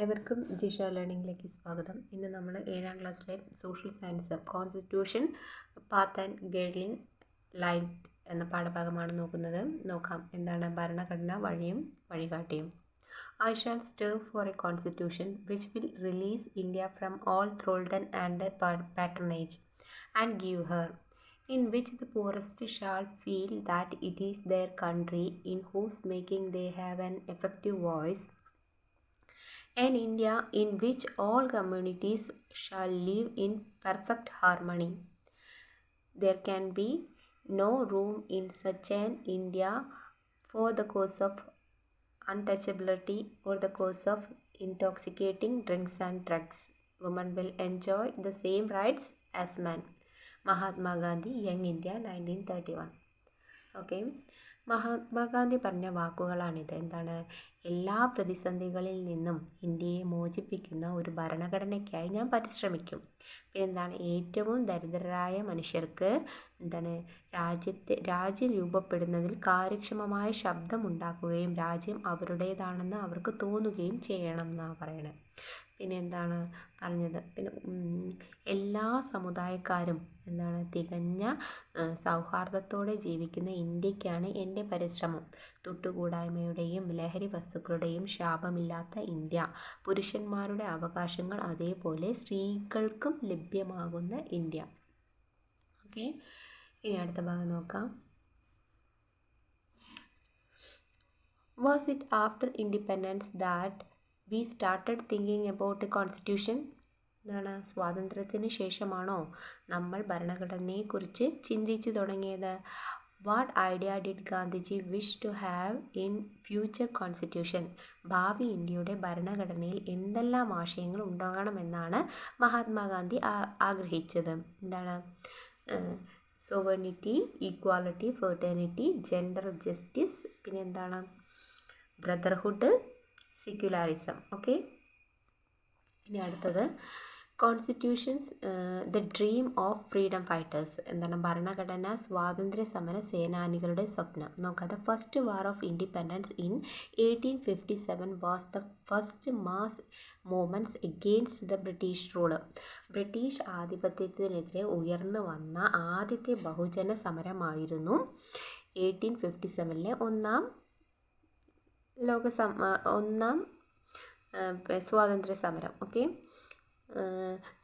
എവർക്കും ജിഷ ലേണിംഗിലേക്ക് സ്വാഗതം. ഇന്ന് നമ്മൾ 7ാം ക്ലാസ്സിലെ social science constitution path and guideline light എന്ന പാഠഭാഗമാണ് നോക്കാം എന്താണ് ഭരണഘടന വഴിയും വഴികാട്ടിയും. I shall strive for a constitution which will release India from all thraldom and patronage, and give her, in which the poorest shall feel that it is their country, in whose making they have an effective voice, an India in which all communities shall live in perfect harmony. There can be no room in such an India for the cause of untouchability or the cause of intoxicating drinks and drugs. Women will enjoy the same rights as men. Mahatma Gandhi, Young India, 1931. Okay, Mahatma Gandhi പറഞ്ഞ വാക്കുകളാണിത്. എന്താണ്? എല്ലാ പ്രതിസന്ധികളിൽ നിന്നും ഇന്ത്യയെ മോചിപ്പിക്കുന്ന ഒരു ഭരണഘടനയ്ക്കായി ഞാൻ പരിശ്രമിക്കും. പിന്നെ എന്താണ്? ഏറ്റവും ദരിദ്രരായ മനുഷ്യർക്ക് രാജ്യം രൂപപ്പെടുന്നതിൽ കാര്യക്ഷമമായ ശബ്ദമുണ്ടാക്കുകയും രാജ്യം അവരുടേതാണെന്ന് അവർക്ക് തോന്നുകയും ചെയ്യണം എന്നാണ് പറയണത്. പിന്നെ എന്താണ് പറഞ്ഞത്? പിന്നെ എല്ലാ സമുദായക്കാരും തികഞ്ഞ സൗഹാർദ്ദത്തോടെ ജീവിക്കുന്ന ഇന്ത്യക്കാണ് എൻ്റെ പരിശ്രമം. തൊട്ടുകൂടായ്മയുടെയും ലഹരി വസ്തുക്കളുടെയും ശാപമില്ലാത്ത ഇന്ത്യ, പുരുഷന്മാരുടെ അവകാശങ്ങൾ അതേപോലെ സ്ത്രീകൾക്കും ലഭ്യമാകുന്ന ഇന്ത്യ. ഓക്കെ, ഇനി അടുത്ത ഭാഗം നോക്കാം. Was it after independence that we started thinking about a constitution? സ്വാതന്ത്ര്യത്തിന് ശേഷമാണോ നമ്മൾ ഭരണഘടനയെക്കുറിച്ച് ചിന്തിച്ചു തുടങ്ങിയത്? What idea did Gandhiji wish to have in future constitution? ഭാവി ഇന്ത്യയുടെ ഭരണഘടനയിൽ എന്തെല്ലാം ആശയങ്ങൾ ഉണ്ടാകണമെന്നാണ് മഹാത്മാഗാന്ധി ആഗ്രഹിച്ചത്? Sovereignty, equality, fraternity, gender justice, പിന്നെ ബ്രദർഹുഡ്, സെക്യുലറിസം. ഓക്കെ, ഇനി അടുത്തത് constitutions the dream of freedom fighters. ഭരണഘടന സ്വാതന്ത്ര്യ സമര സേനാനികളുടെ സ്വപ്നം. നോക്കാം. The first war of independence in 1857 was the first mass movements against the British rule. British ആധിപത്യത്തിനെതിരെ ഉയർന്നു വന്ന ആദ്യത്തെ ബഹുജന സമരമായിരുന്നു 1857 ഒന്നാം സ്വാതന്ത്ര്യ സമരം. Okay,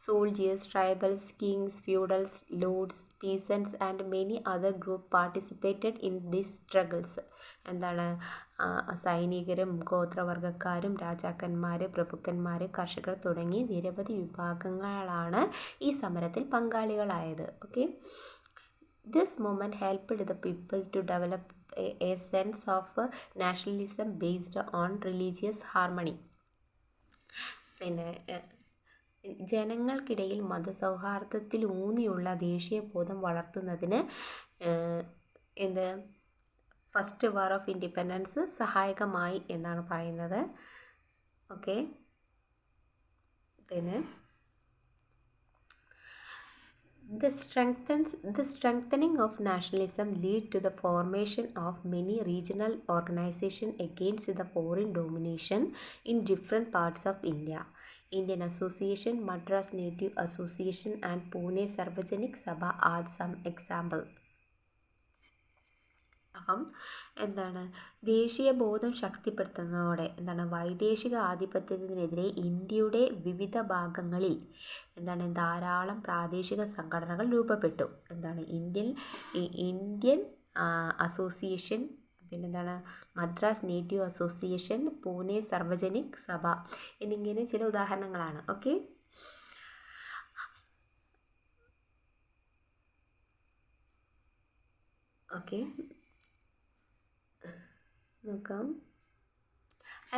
soldiers, tribals, kings, feudals, lords, peasants and many other group participated in these struggles. സൈനികരും ഗോത്രവർഗക്കാരും രാജാക്കന്മാർ, പ്രഭുക്കന്മാർ, കർഷകർ തുടങ്ങി നിരവധി വിഭാഗങ്ങളാണ് ഈ സമരത്തിൽ പങ്കാളികളായത്. Okay, this movement helped the people to develop a sense of nationalism based on religious harmony. പിന്നെ ജനങ്ങൾക്കിടയിൽ മതസൗഹാർദ്ദത്തിൽ ഊന്നിയുള്ള ദേശീയബോധം വളർത്തുന്നതിന് ഫസ്റ്റ് വാർ ഓഫ് ഇൻഡിപെൻഡൻസ് സഹായകമായി എന്നാണ് പറയുന്നത്. ഓക്കെ, പിന്നെ The strengthening of nationalism led to the formation of many regional organizations against the foreign domination in different parts of India. Indian Association, Madras Native Association and Pune Sarvajanik Sabha are some examples. അപ്പം ദേശീയ ബോധം ശക്തിപ്പെടുത്തുന്നതോടെ വൈദേശിക ആധിപത്യത്തിനെതിരെ ഇന്ത്യയുടെ വിവിധ ഭാഗങ്ങളിൽ ധാരാളം പ്രാദേശിക സംഘടനകൾ രൂപപ്പെട്ടു. ഇന്ത്യൻ അസോസിയേഷൻ, പിന്നെ മദ്രാസ് നേറ്റീവ് അസോസിയേഷൻ, പൂനെ സർവജനിക് സഭ എന്നിങ്ങനെ ചില ഉദാഹരണങ്ങളാണ്. ഓക്കെ, നോക്കാം.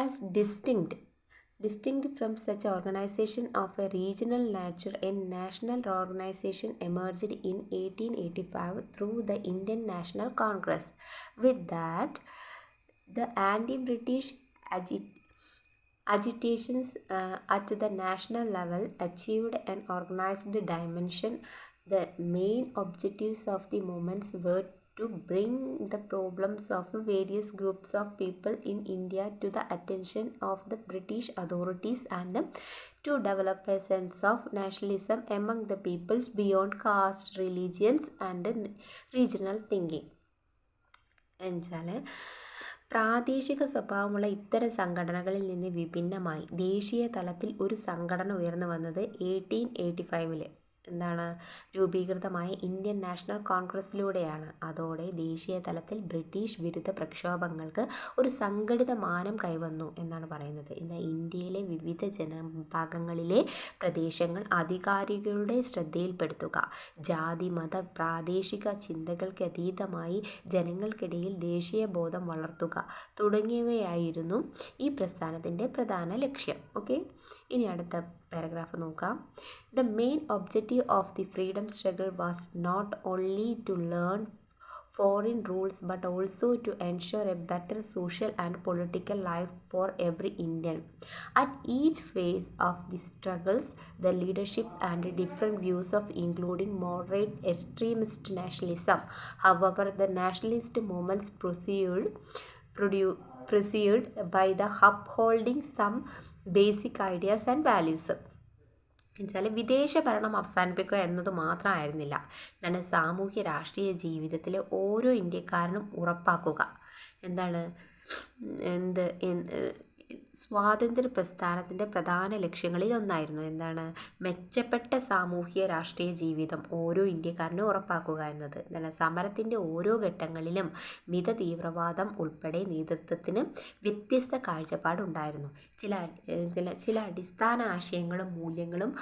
As distinct from such organization of a regional nature, a national organization emerged in 1885 through the Indian National Congress. With that, the anti-British agitations at the national level achieved an organized dimension. The main objectives of the movements were to bring the problems of various groups of people in India to the attention of the British authorities and to develop a sense of nationalism among the peoples beyond caste, religions and regional thinking. എന്നുവെച്ചാൽ പ്രാദേശിക സ്വഭാവമുള്ള ഇത്തരം സംഘടനകളിൽ നിന്ന് വിഭിന്നമായി ദേശീയ തലത്തിൽ ഒരു സംഘടന ഉയർന്നു വന്നത് 1885 എന്താണ് രൂപീകൃതമായ ഇന്ത്യൻ നാഷണൽ കോൺഗ്രസ്സിലൂടെയാണ്. അതോടെ ദേശീയ തലത്തിൽ ബ്രിട്ടീഷ് വിരുദ്ധ പ്രക്ഷോഭങ്ങൾക്ക് ഒരു സംഘടിത മാനം കൈവന്നു എന്നാണ് പറയുന്നത്. എന്നാൽ ഇന്ത്യയിലെ വിവിധ ജനവിഭാഗങ്ങളിലെ പ്രദേശങ്ങൾ അധികാരികളുടെ ശ്രദ്ധയിൽപ്പെടുത്തുക, ജാതി മത പ്രാദേശിക ചിന്തകൾക്ക് അതീതമായി ജനങ്ങൾക്കിടയിൽ ദേശീയ ബോധം വളർത്തുക തുടങ്ങിയവയായിരുന്നു ഈ പ്രസ്ഥാനത്തിൻ്റെ പ്രധാന ലക്ഷ്യം. ഓക്കെ, ഇനി അടുത്ത പാരഗ്രാഫ് നോക്കാം. The main objective of the freedom struggle was not only to learn foreign rules but also to ensure a better social and political life for every Indian. At each phase of the struggles, the leadership and different views of including moderate extremist nationalism. However, the nationalist movements pursued by the upholding some basic ideas and values. എന്നുവെച്ചാൽ വിദേശ ഭരണം അവസാനിപ്പിക്കുക എന്നത് മാത്രമായിരുന്നില്ല, എന്താണ് സാമൂഹ്യ രാഷ്ട്രീയ ജീവിതത്തിലെ ഓരോ ഇന്ത്യക്കാരനും ഉറപ്പാക്കുക. എന്താണ് സ്വാതന്ത്ര്യ പ്രസ്ഥാനത്തിൻ്റെ പ്രധാന ലക്ഷ്യങ്ങളിൽ ഒന്നായിരുന്നു എന്താണ് മെച്ചപ്പെട്ട സാമൂഹ്യ രാഷ്ട്രീയ ജീവിതം ഓരോ ഇന്ത്യക്കാരനും ഉറപ്പാക്കുക എന്നത്. എന്താണ് സമരത്തിൻ്റെ ഓരോ ഘട്ടങ്ങളിലും മിത തീവ്രവാദം ഉൾപ്പെടെ നേതൃത്വത്തിന് വ്യത്യസ്ത കാഴ്ചപ്പാടുണ്ടായിരുന്നു. ചില അടിസ്ഥാന ആശയങ്ങളും മൂല്യങ്ങളും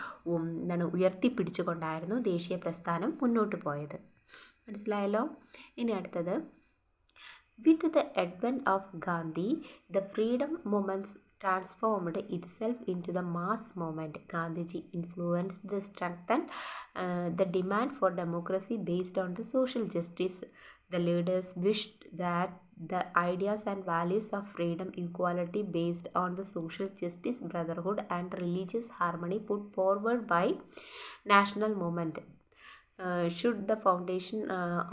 ഉയർത്തിപ്പിടിച്ചുകൊണ്ടായിരുന്നു ദേശീയ പ്രസ്ഥാനം മുന്നോട്ട് പോയത്. മനസ്സിലായല്ലോ? ഇനി അടുത്തത്, with the advent of Gandhi, the freedom movement transformed itself into the mass movement. Gandhiji influenced the strengthened the demand for democracy based on the social justice. The leaders wished that the ideas and values of freedom, equality based on the social justice, brotherhood and religious harmony put forward by national movement should the foundation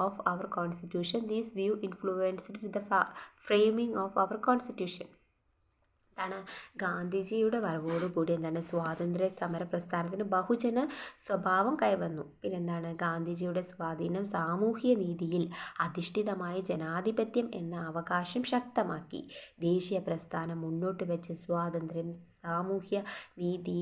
of our constitution. This view influenced the framing of our constitution. എന്താണ് ഗാന്ധിജിയുടെ വരവോടുകൂടി എന്താണ് സ്വാതന്ത്ര്യ സമര പ്രസ്ഥാനത്തിന് ബഹുജന സ്വഭാവം കൈവന്നു. പിന്നെന്താണ് ഗാന്ധിജിയുടെ സ്വാധീനം സാമൂഹ്യ നീതിയിൽ അധിഷ്ഠിതമായ ജനാധിപത്യം എന്ന അവകാശം ശക്തമാക്കി. ദേശീയ പ്രസ്ഥാനം മുന്നോട്ട് വെച്ച സ്വാതന്ത്ര്യം, സാമൂഹ്യ നീതി,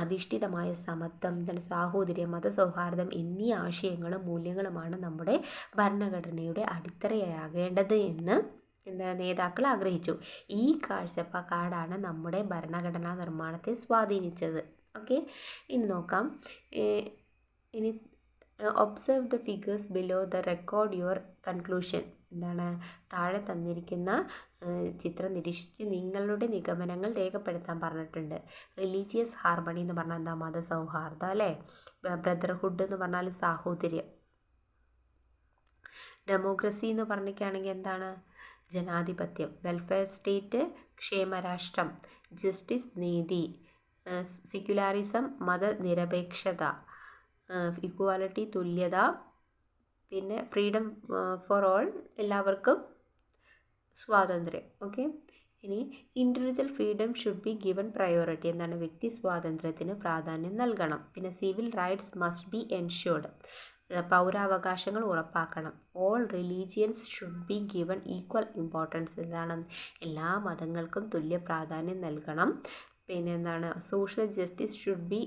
അധിഷ്ഠിതമായ സമത്വം, സാഹോദര്യം, മതസൗഹാർദ്ദം എന്നീ ആശയങ്ങളും മൂല്യങ്ങളുമാണ് നമ്മുടെ ഭരണഘടനയുടെ അടിത്തറയാകേണ്ടത് എന്ന് നേതാക്കൾ ആഗ്രഹിച്ചു. ഈ കാഴ്ചപ്പാടാണ് നമ്മുടെ ഭരണഘടനാ നിർമ്മാണത്തെ സ്വാധീനിച്ചത്. ഓക്കെ, ഇനി നോക്കാം. ഇനി observe the figures below the record your conclusion. എന്താണ് താഴെ തന്നിരിക്കുന്ന ചിത്രം നിരീക്ഷിച്ച് നിങ്ങളുടെ നിഗമനങ്ങൾ രേഖപ്പെടുത്താൻ പറഞ്ഞിട്ടുണ്ട്. റിലീജിയസ് ഹാർമണി എന്ന് പറഞ്ഞാൽ എന്താ? മതസൗഹാർദ്ദം അല്ലേ. ബ്രദർഹുഡ് എന്ന് പറഞ്ഞാൽ സാഹോദര്യം. ഡെമോക്രസി എന്ന് പറഞ്ഞിരിക്കുകയാണെങ്കിൽ എന്താണ്? ജനാധിപത്യം. വെൽഫെയർ സ്റ്റേറ്റ് ക്ഷേമരാഷ്ട്രം. ജസ്റ്റിസ് നീതി. സെക്യുലാരിസം മതനിരപേക്ഷത. ഇക്വാലിറ്റി തുല്യത. പിന്നെ ഫ്രീഡം ഫോർ ഓൾ എല്ലാവർക്കും സ്വാതന്ത്ര്യം. ഓക്കെ, ഇനി individual freedom should be given priority. എന്താണ്? വ്യക്തി സ്വാതന്ത്ര്യത്തിന് പ്രാധാന്യം നൽകണം. പിന്നെ civil rights must be ensured. പൗരാവകാശങ്ങൾ ഉറപ്പാക്കണം. All religions should be given equal importance. എന്താണ്? എല്ലാ മതങ്ങൾക്കും തുല്യ പ്രാധാന്യം നൽകണം. പിന്നെ എന്താണ്? Social justice should be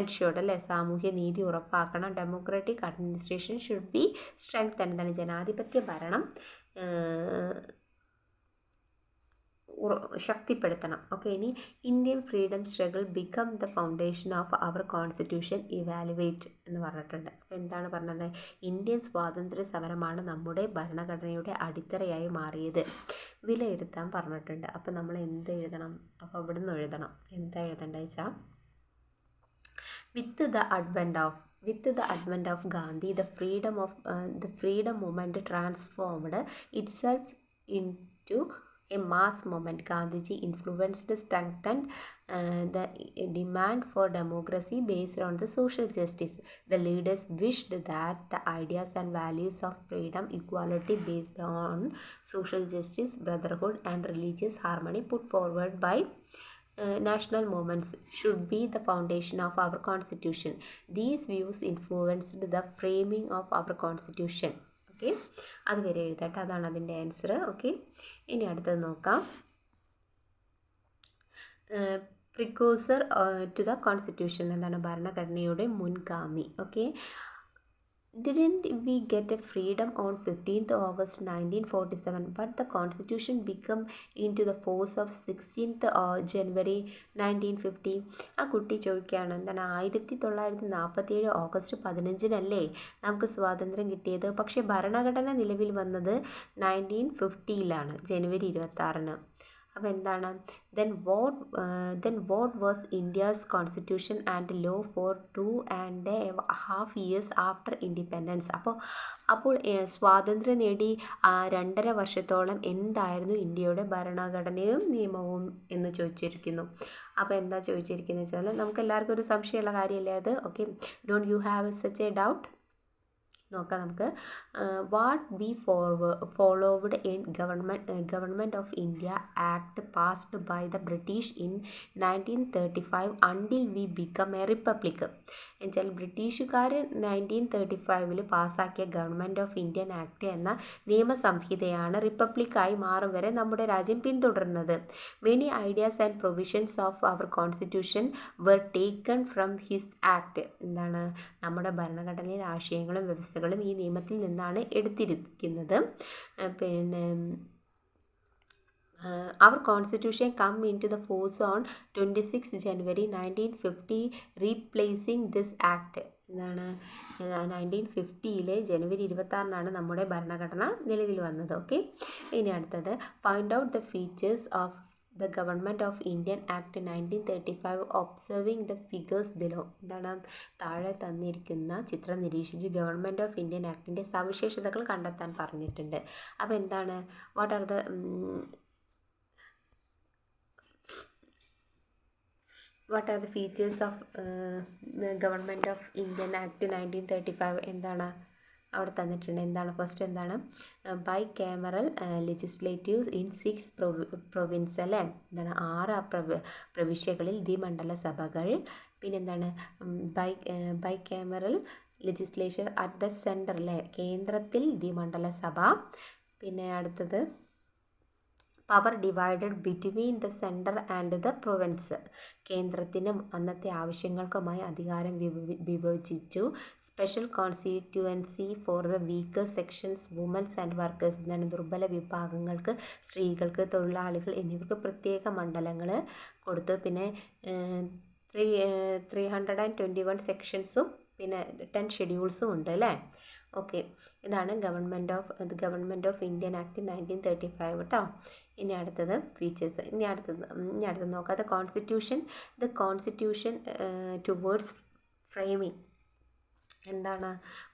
ensured അല്ലേ, സാമൂഹ്യ നീതി ഉറപ്പാക്കണം. Democratic administration should be strength. എന്താണ്? ജനാധിപത്യ ഭരണം ശക്തിപ്പെടുത്തണം. ഓക്കെ, ഇനി Indian freedom struggle become the foundation of our constitution evaluate എന്ന് പറഞ്ഞിട്ടുണ്ട്. അപ്പോൾ എന്താണ് പറഞ്ഞത്? ഇന്ത്യൻ സ്വാതന്ത്ര്യ സമരമാണ് നമ്മുടെ ഭരണഘടനയുടെ അടിത്തറയായി മാറിയത്. വിലയിരുത്താൻ പറഞ്ഞിട്ടുണ്ട്. അപ്പോൾ നമ്മൾ എന്ത് എഴുതണം? അപ്പോൾ ഇവിടെ നിന്ന് എഴുതണം. എന്താ എഴുതേണ്ടത് വെച്ചാൽ, With the advent of Gandhi, the freedom movement transformed itself into a mass movement. Gandhiji influenced, strengthened the demand for democracy based on the social justice. The leaders wished that the ideas and values of freedom, equality based on social justice, brotherhood, and religious harmony put forward by national movements should be the foundation of our constitution. These views influenced the framing of our constitution. Okay, അതുവരെ എഴുതട്ടെ, അതാണ് അതിൻ്റെ answer. Okay, ഇനി അടുത്തത് നോക്കാം. പ്രിക്കോസർ to the constitution, എന്താണ് ഭരണഘടനയുടെ മുൻഗാമി. Okay, didn't we get a freedom on 15th August 1947, but the constitution became into the force of 16th January 1950. ആ കുട്ടി ചോദിക്കുകയാണ്, എന്താണ് 1947 ഓഗസ്റ്റ് 15-നല്ലേ നമുക്ക് സ്വാതന്ത്ര്യം കിട്ടിയത്, പക്ഷേ ഭരണഘടന നിലവിൽ വന്നത് 1950-ലാണ്, ജനുവരി 26-ന്. അപ്പോൾ എന്താണ് then what was India's constitution and law for 2.5 years after independence? അപ്പോൾ സ്വാതന്ത്ര്യം നേടി 2.5 വർഷത്തോളം എന്തായിരുന്നു ഇന്ത്യയുടെ ഭരണഘടനയും നിയമവും എന്ന് ചോദിച്ചിരിക്കുന്നു. അപ്പോൾ എന്താ ചോദിച്ചിരിക്കുന്നത് വെച്ചാൽ നമുക്ക് എല്ലാവർക്കും ഒരു സംശയമുള്ള കാര്യമല്ലേ അത്. Okay, don't you have such a doubt? നോക്കാം നമുക്ക്. What be followed in government of India act passed by the British in 1935 until we become a republic. എന്നുവെച്ചാൽ ബ്രിട്ടീഷുകാർ 1935 പാസ്സാക്കിയ ഗവൺമെൻറ് ഓഫ് ഇന്ത്യൻ ആക്ട് എന്ന നിയമസംഹിതയാണ് റിപ്പബ്ലിക്കായി മാറും വരെ നമ്മുടെ രാജ്യം പിന്തുടർന്നത്. Many ideas and provisions of our constitution were taken from his act. എന്താണ് നമ്മുടെ ഭരണഘടനയിലെ ആശയങ്ങളും വ്യവസ്ഥകളും ഈ നിയമത്തിൽ നിന്നാണ് എടുത്തിരിക്കുന്നത്. പിന്നെ our constitution come into the force on 26 January 1950 replacing this act. എന്താണ് 1950 ജനുവരി 26-നാണ് നമ്മുടെ ഭരണഘടന നിലവിൽ വന്നത്. ഓക്കെ, ഇനി അടുത്തത് find out the features of the Government of Indian Act 1935 observing the figures below. എന്താണ് താഴെ തന്നിരിക്കുന്ന ചിത്രം നിരീക്ഷിച്ച് ഗവൺമെൻറ് ഓഫ് ഇന്ത്യൻ ആക്ടിൻ്റെ സവിശേഷതകൾ കണ്ടെത്താൻ പറഞ്ഞിട്ടുണ്ട്. അപ്പോൾ എന്താണ് what are the features of government of Indian act 1935? എന്താണ് അവിടെ തന്നിട്ടുണ്ട്. എന്താണ് ഫസ്റ്റ് എന്താണ് bicameral legislative in 6 province അല്ലേ. എന്താണ് 6 പ്രവിശ്യകളിൽ ദ്വിമണ്ഡല സഭകൾ. പിന്നെന്താണ് bicameral legislature at the centre അല്ലേ, കേന്ദ്രത്തിൽ ദ്വിമണ്ഡല സഭ. പിന്നെ അടുത്തത് power divided between the centre and the province. കേന്ദ്രത്തിനും അന്നത്തെ ആവശ്യങ്ങൾക്കുമായി അധികാരം വിഭജിച്ചു. Special constituency for the weaker sections, women's and workers. എന്താണ് ദുർബല വിഭാഗങ്ങൾക്ക്, സ്ത്രീകൾക്ക്, തൊഴിലാളികൾ എന്നിവർക്ക് പ്രത്യേക മണ്ഡലങ്ങൾ കൊടുത്തു. പിന്നെ 321 സെക്ഷൻസും പിന്നെ 10 ഷെഡ്യൂൾസും ഉണ്ട് അല്ലേ. ഓക്കെ, ഇതാണ് ഗവൺമെൻറ് ഓഫ് ഇന്ത്യൻ ആക്ട് 1935 കേട്ടോ. ഇനി അടുത്തത് ഫീച്ചേഴ്സ്. ഇനി അടുത്തത് നോക്കാം. The constitution towards framing. എന്താണ്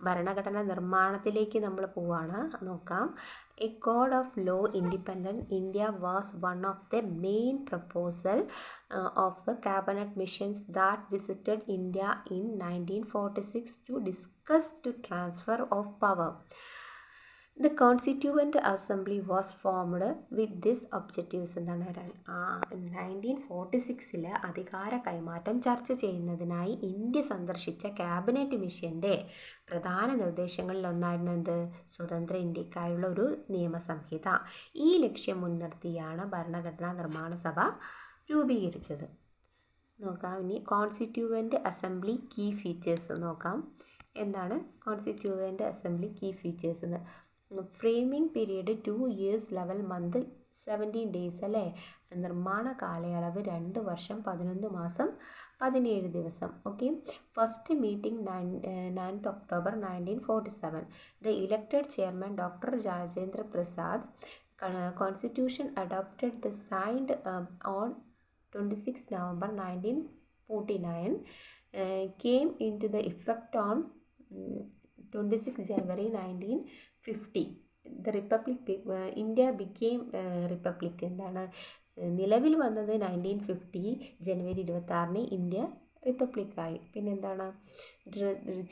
ഭരണഘടന നിർമ്മാണത്തിലേക്ക് നമ്മൾ പോവാണ്. നോക്കാം. A code of law independent India was one of the main proposal of the cabinet missions that visited India in 1946 to discuss to transfer of power. The Constituent Assembly was formed with this objectives. എന്താണ് 1946 അധികാര കൈമാറ്റം ചർച്ച ചെയ്യുന്നതിനായി India സന്ദർശിച്ച cabinet മിഷൻ്റെ പ്രധാന നിർദ്ദേശങ്ങളിലൊന്നായിരുന്നു എന്ത് സ്വതന്ത്ര ഇന്ത്യക്കായുള്ള ഒരു നിയമസംഹിത. ഈ ലക്ഷ്യം മുൻനിർത്തിയാണ് ഭരണഘടനാ നിർമ്മാണ സഭ രൂപീകരിച്ചത്. നോക്കാം ഇനി കോൺസ്റ്റിറ്റ്യൂവൻ്റ് അസംബ്ലി കീ ഫീച്ചേഴ്സ് നോക്കാം. എന്താണ് കോൺസ്റ്റിറ്റ്യൂവൻ്റ് അസംബ്ലി കീ ഫീച്ചേഴ്സ് എന്ന്? Framing period 2 years 11 months 17 days അല്ലേ. നിർമ്മാണ കാലയളവ് 2 വർഷം 11 മാസം 17 ദിവസം. Okay, first meeting 9th October 1947. The elected chairman doctor Rajendra Prasad. Constitution adopted the signed on 26 November 1949. Came into the effect on 26 January 1950. The republic India became republic എന്താണ് നിലവിൽ വന്നത് 1950 ജനുവരി 26 India റിപ്പബ്ലിക്കായി. പിന്നെന്താണ്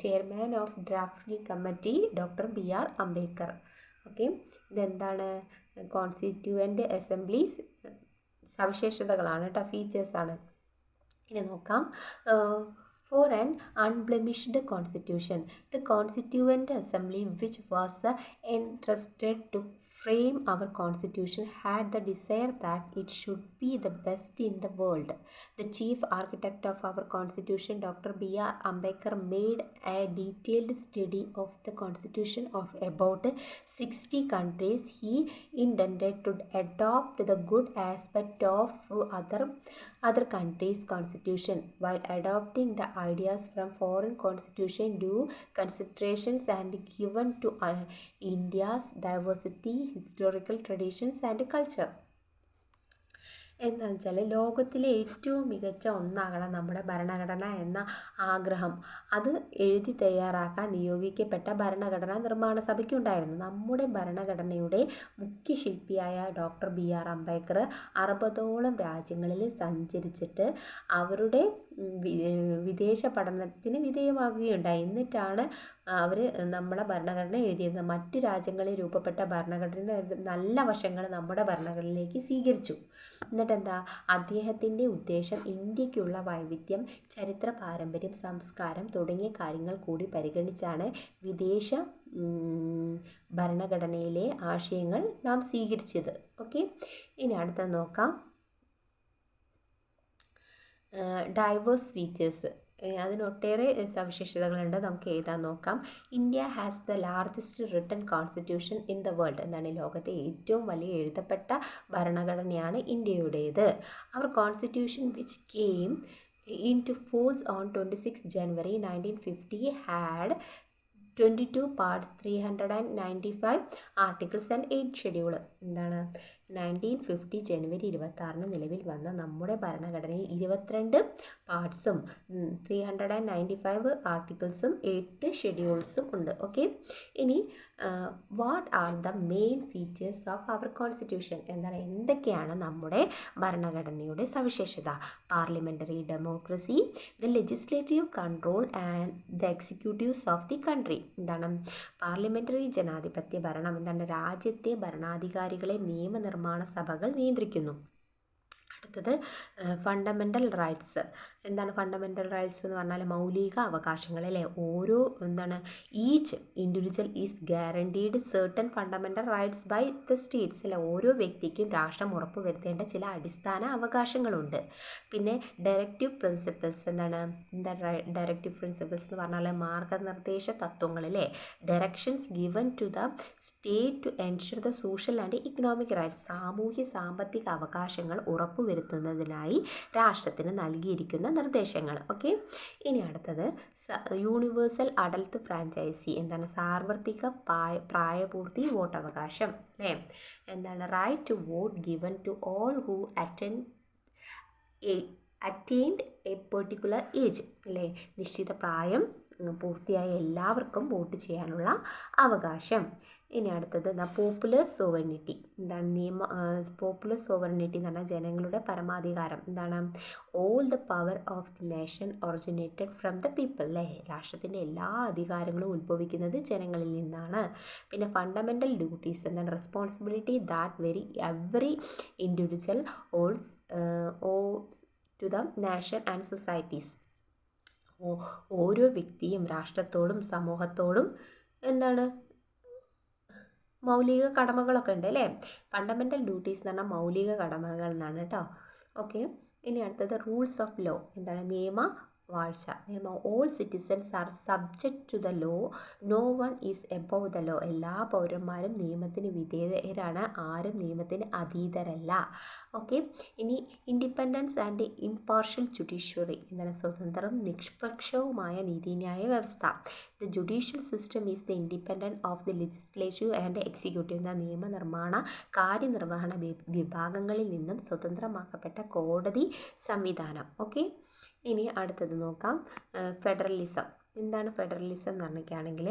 chairman of drafting committee doctor BR Ambedkar. Okay, ഇതെന്താണ് constituent assemblies സവിശേഷതകളാണ് കേട്ടോ, ഫീച്ചേഴ്സാണ്. ഇനി നോക്കാം. For an unblemished constitution, the Constituent Assembly, which was entrusted to frame our constitution, had the desire that it should be the best in the world. The chief architect of our constitution, Dr. BR Ambedkar, made a detailed study of the constitution of about 60 countries. He intended to adopt the good aspect of other countries' constitution while adopting the ideas from foreign constitution due considerations and given to India's diversity, historical traditions and culture. എന്താണെന്ന് വെച്ചാൽ ലോകത്തിലെ ഏറ്റവും മികച്ച ഒന്നാകണം നമ്മുടെ ഭരണഘടന എന്ന ആഗ്രഹം അത് എഴുതി തയ്യാറാക്കാൻ നിയോഗിക്കപ്പെട്ട ഭരണഘടനാ നിർമ്മാണ സഭയ്ക്കുണ്ടായിരുന്നു. നമ്മുടെ ഭരണഘടനയുടെ മുഖ്യ ശില്പിയായ ഡോക്ടർ BR അംബേദ്കർ 60ഓളം രാജ്യങ്ങളിൽ സഞ്ചരിച്ചിട്ട് അവരുടെ വിദേശ പഠനത്തിന് വിധേയമാകുകയുണ്ടായി. എന്നിട്ടാണ് അവർ നമ്മളെ ഭരണഘടന എഴുതിയിരുന്നത്. മറ്റു രാജ്യങ്ങളിൽ രൂപപ്പെട്ട ഭരണഘടന നല്ല വശങ്ങൾ നമ്മുടെ ഭരണഘടനയിലേക്ക് സ്വീകരിച്ചു. എന്നിട്ടെന്താ അദ്ദേഹത്തിൻ്റെ ഉദ്ദേശം ഇന്ത്യക്കുള്ള വൈവിധ്യം, ചരിത്ര പാരമ്പര്യം, സംസ്കാരം തുടങ്ങിയ കാര്യങ്ങൾ കൂടി പരിഗണിച്ചാണ് വിദേശ ഭരണഘടനയിലെ ആശയങ്ങൾ നാം സ്വീകരിച്ചത്. ഓക്കെ, ഇനി അടുത്തത് നോക്കാം. ഡൈവേഴ്സ് ഫീച്ചേഴ്സ്, അതിനൊട്ടേറെ സവിശേഷതകളുണ്ട്, നമുക്ക് എഴുതാൻ നോക്കാം. India has the largest written constitution in the world. എന്താണ് ലോകത്തെ ഏറ്റവും വലിയ എഴുതപ്പെട്ട ഭരണഘടനയാണ് ഇന്ത്യയുടേത്. Our constitution which came into force on 26 January 1950 had 22 parts, 395 articles and 8 schedule. എന്താണ് 1950 ജനുവരി 26 നിലവിൽ വന്ന നമ്മുടെ ഭരണഘടനയിൽ 22 പാർട്സും 395 ആർട്ടിക്കിൾസും 8 ഷെഡ്യൂൾസും ഉണ്ട്. ഓക്കെ, ഇനി what are the main features of our constitution, എന്താണ് എന്തൊക്കെയാണ് നമ്മുടെ ഭരണഘടനയുടെ സവിശേഷത? Parliamentary democracy, the legislative control and the executives of the country. എന്താണ് പാർലമെൻ്ററി ജനാധിപത്യ ഭരണം, എന്താണ് രാജ്യത്തെ ഭരണാധികാരികളെ നിയമനിർമ്മാണ സഭകൾ നിയന്ത്രിക്കുന്നു. അടുത്തത് ഫണ്ടമെൻ്റൽ റൈറ്റ്സ്. എന്താണ് ഫണ്ടമെൻ്റൽ റൈറ്റ്സ് എന്ന് പറഞ്ഞാൽ മൗലിക അവകാശങ്ങൾ അല്ലേ. ഓരോ എന്താണ് each individual is guaranteed certain fundamental rights by the states അല്ലേ. ഓരോ വ്യക്തിക്കും രാഷ്ട്രം ഉറപ്പുവരുത്തേണ്ട ചില അടിസ്ഥാന അവകാശങ്ങളുണ്ട്. പിന്നെ ഡയറക്റ്റീവ് പ്രിൻസിപ്പിൾസ്, എന്താണ് ഡയറക്റ്റീവ് പ്രിൻസിപ്പിൾസ് എന്ന് പറഞ്ഞാൽ മാർഗനിർദ്ദേശ തത്വങ്ങൾ അല്ലേ. Directions given to the state to ensure the social and economic rights. സാമൂഹ്യ സാമ്പത്തിക അവകാശങ്ങൾ ഉറപ്പുവരുത്തുന്നതിനായി രാഷ്ട്രത്തിന് നൽകിയിരിക്കുന്ന നിർദ്ദേശങ്ങൾ. ഓക്കെ, ഇനി അടുത്തത് യൂണിവേഴ്സൽ അഡൽട്ട് ഫ്രാഞ്ചൈസി, എന്താണ് സാർവത്രിക പ്രായപൂർത്തി വോട്ടവകാശം അല്ലേ. എന്താണ് right to vote given to all who attained a particular age അല്ലേ. നിശ്ചിത പ്രായം പൂർത്തിയായ എല്ലാവർക്കും വോട്ട് ചെയ്യാനുള്ള അവകാശം. ഇനി അടുത്തത് പോപ്പുലർ സോവറിനിറ്റി. എന്താണ് പോപ്പുലർ സോവറിനിറ്റി എന്ന് പറഞ്ഞാൽ ജനങ്ങളുടെ പരമാധികാരം. എന്താണ് all the power of the nation originated from the people അല്ലേ. രാഷ്ട്രത്തിൻ്റെ എല്ലാ അധികാരങ്ങളും ഉത്ഭവിക്കുന്നത് ജനങ്ങളിൽ നിന്നാണ്. പിന്നെ ഫണ്ടമെൻ്റൽ ഡ്യൂട്ടീസ്, എന്താണ് responsibility that every individual owes to the nation and societies. ഓരോ വ്യക്തിയും രാഷ്ട്രത്തോടും സമൂഹത്തോടും എന്താണ് മൗലിക കടമകളൊക്കെ ഉണ്ട് അല്ലേ. ഫണ്ടമെൻ്റൽ ഡ്യൂട്ടീസ് എന്ന് പറഞ്ഞാൽ മൗലിക കടമകൾ എന്നാണ് കേട്ടോ. ഓക്കെ, ഇനി അടുത്തത് റൂൾസ് ഓഫ് ലോ, എന്താണ് നിയമവാഴ്ച. All citizens are subject to the law, no one is above the law. എല്ലാ പൗരന്മാരും നിയമത്തിന് വിധേയരാണ്, ആരും നിയമത്തിന് അതീതരല്ല. ഓക്കെ, ഇനി ഇൻഡിപെൻഡൻസ് ആൻഡ് ഇംപാർഷ്യൽ ജുഡീഷ്യറി, എന്താണ് സ്വതന്ത്രവും നിഷ്പക്ഷവുമായ നീതിന്യായ വ്യവസ്ഥ. The judicial system is the independent of the legislative and executive. എന്ന നിയമനിർമ്മാണ കാര്യനിർവഹണ വിഭാഗങ്ങളിൽ നിന്നും സ്വതന്ത്രമാക്കപ്പെട്ട കോടതി സംവിധാനം. ഓക്കെ, ഇനി അടുത്തത് നോക്കാം ഫെഡറലിസം. എന്താണ് ഫെഡറലിസം എന്ന് പറഞ്ഞിട്ടാണെങ്കിൽ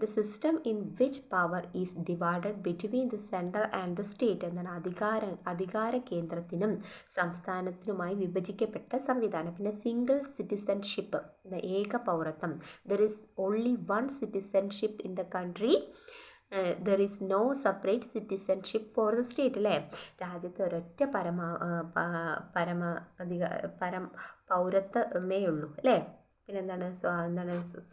the system in which power is divided between the central and the state. എന്താണ് അധികാര കേന്ദ്രത്തിനും സംസ്ഥാനത്തിനുമായി വിഭജിക്കപ്പെട്ട സംവിധാനം. പിന്നെ സിംഗിൾ സിറ്റിസൺഷിപ്പ്, ഏക പൗരത്വം. There is only one citizenship in the country. There is no separate citizenship for the state. അല്ലേ, രാജ്യത്ത് ഒരൊറ്റ പൗരത്വമേ ഉള്ളൂ. അല്ലേ, പിന്നെ എന്താണ്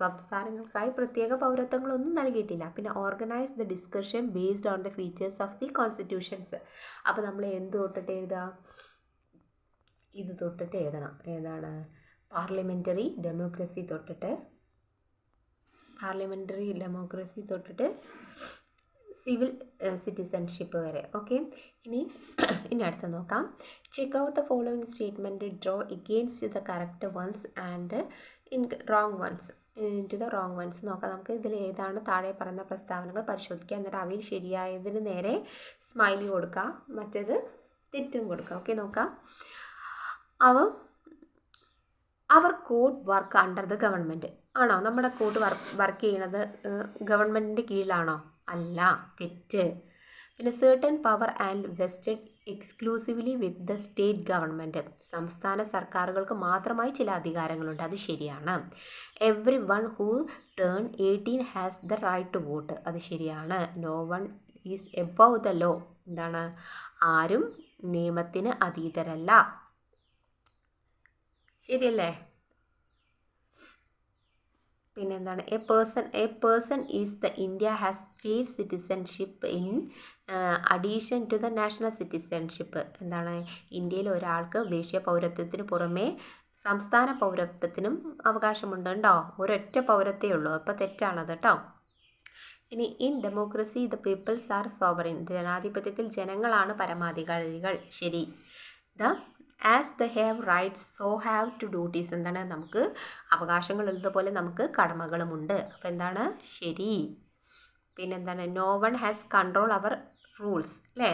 സംസ്ഥാനങ്ങൾക്കായി പ്രത്യേക പൗരത്വങ്ങളൊന്നും നൽകിയിട്ടില്ല. പിന്നെ organise the discussion based on the features of the constitutions. അപ്പോൾ നമ്മൾ എന്ത് തൊട്ടിട്ട് എഴുതാം? ഇത് തൊട്ടിട്ട് എഴുതണം. ഏതാണ്? പാർലമെൻ്ററി ഡെമോക്രസി തൊട്ടിട്ട് സിവിൽ സിറ്റിസൺഷിപ്പ് വരെ. ഓക്കെ, ഇനി അടുത്ത് നോക്കാം. Check out the following statement, draw against the correct ones and in wrong ones to the wrong ones. നോക്കാം നമുക്ക് ഇതിൽ ഏതാണ് താഴെ പറയുന്ന പ്രസ്താവനകൾ പരിശോധിക്കുക. എന്നിട്ട് അവയിൽ ശരിയായതിന് നേരെ സ്മൈലി കൊടുക്കുക, മറ്റേത് തെറ്റും കൊടുക്കുക. ഓക്കെ, നോക്കാം. Our code work under the government. ആണോ? നമ്മുടെ കോഡ് വർക്ക് ചെയ്യണത് ഗവൺമെൻറ്റിൻ്റെ കീഴിലാണോ? അല്ല, തെറ്റ്. പിന്നെ certain power and vested exclusively with the state government. സംസ്ഥാന സർക്കാരുകൾക്ക് മാത്രമായി ചില അധികാരങ്ങളുണ്ട്, അത് ശരിയാണ്. Everyone who turn 18 has the right to vote, അത് ശരിയാണ്. No one is above the law. എന്താണ്? ആരും നിയമത്തിന് അതീതരല്ല. ശരിയല്ലേ? പിന്നെന്താണ്? A person is the India has state citizenship in addition to the national citizenship. എന്താണ്? ഇന്ത്യയിൽ ഒരാൾക്ക് ദേശീയ പൗരത്വത്തിന് പുറമേ സംസ്ഥാന പൗരത്വത്തിനും അവകാശമുണ്ട്. ഉണ്ടോ? ഒരൊറ്റ പൗരത്വേ ഉള്ളൂ. അപ്പോൾ തെറ്റാണത് കേട്ടോ. ഇനി in democracy the peoples are sovereign. ജനാധിപത്യത്തിൽ ജനങ്ങളാണ് പരമാധികാരികൾ. ശരി. As the have rights so have to duties. എന്താണ്? നമുക്ക് അവകാശങ്ങളുള്ളതുപോലെ നമുക്ക് കടമകളുമുണ്ട്. അപ്പോൾ എന്താണ്? ശരി. പിന്നെന്താണ്? No one has control our rules. അല്ലേ,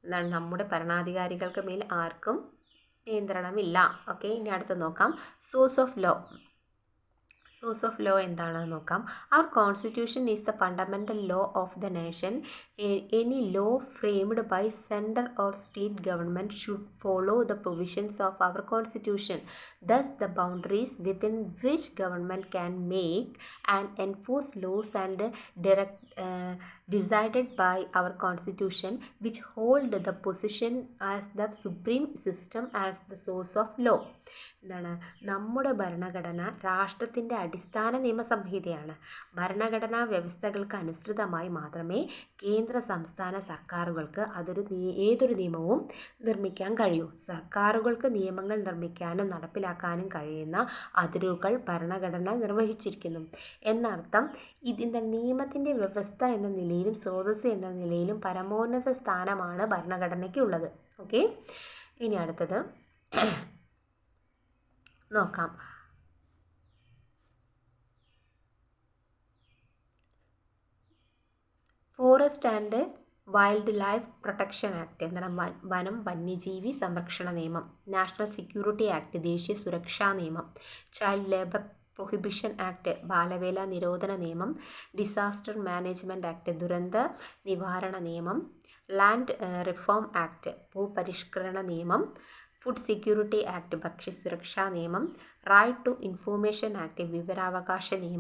എന്താണ്? നമ്മുടെ ഭരണാധികാരികൾക്ക് മേൽ ആർക്കും നിയന്ത്രണമില്ല. ഓക്കെ, ഇനി അടുത്ത് നോക്കാം. സോഴ്സ് ഓഫ് ലോ എന്താണെന്ന് നോക്കാം. Our constitution is the fundamental law of the nation. Any law framed by central or state government should follow the provisions of our constitution. Thus the boundaries within which government can make and enforce laws and decided by our constitution, which hold the position as the supreme system as the source of law. എന്താണ്? നമ്മുടെ ഭരണഘടന രാഷ്ട്രത്തിൻ്റെ അടിസ്ഥാന നിയമസംഹിതയാണ്. ഭരണഘടനാ വ്യവസ്ഥകൾക്ക് അനുസൃതമായി മാത്രമേ കേന്ദ്ര സംസ്ഥാന സർക്കാരുകൾക്ക് ഏതൊരു നിയമവും നിർമ്മിക്കാൻ കഴിയൂ. സർക്കാരുകൾക്ക് നിയമങ്ങൾ നിർമ്മിക്കാനും നടപ്പിലാക്കാനും കഴിയുന്ന അതിരുകൾ ഭരണഘടന നിർവഹിച്ചിരിക്കുന്നു എന്നർത്ഥം. ഇതിൻ്റെ നിയമത്തിൻ്റെ വ്യവസ്ഥ എന്ന നിലയിലും സ്രോതസ് എന്ന നിലയിലും പരമോന്നത സ്ഥാനമാണ് ഭരണഘടനയ്ക്കുള്ളത്. ഓക്കെ, ഇനി അടുത്തത് നോക്കാം. Forest and wild life protection act. എന്താണ്? വനം വന്യജീവി സംരക്ഷണ നിയമം. നാഷണൽ സെക്യൂരിറ്റി ആക്ട്, ദേശീയ സുരക്ഷാ നിയമം. ചൈൽഡ് ലേബർ പ്രൊഹിബിഷൻ ആക്ട്, ബാലവേല നിരോധന നിയമം. ഡിസാസ്റ്റർ മാനേജ്മെൻറ്റ് ആക്ട്, ദുരന്ത നിവാരണ നിയമം. ലാൻഡ് റിഫോം ആക്ട്, ഭൂപരിഷ്കരണ നിയമം. ഫുഡ് സെക്യൂരിറ്റി ആക്ട്, ഭക്ഷ്യസുരക്ഷാ നിയമം. റൈറ്റ് ടു ഇൻഫോർമേഷൻ ആക്ട്, വിവരാവകാശ നിയമം.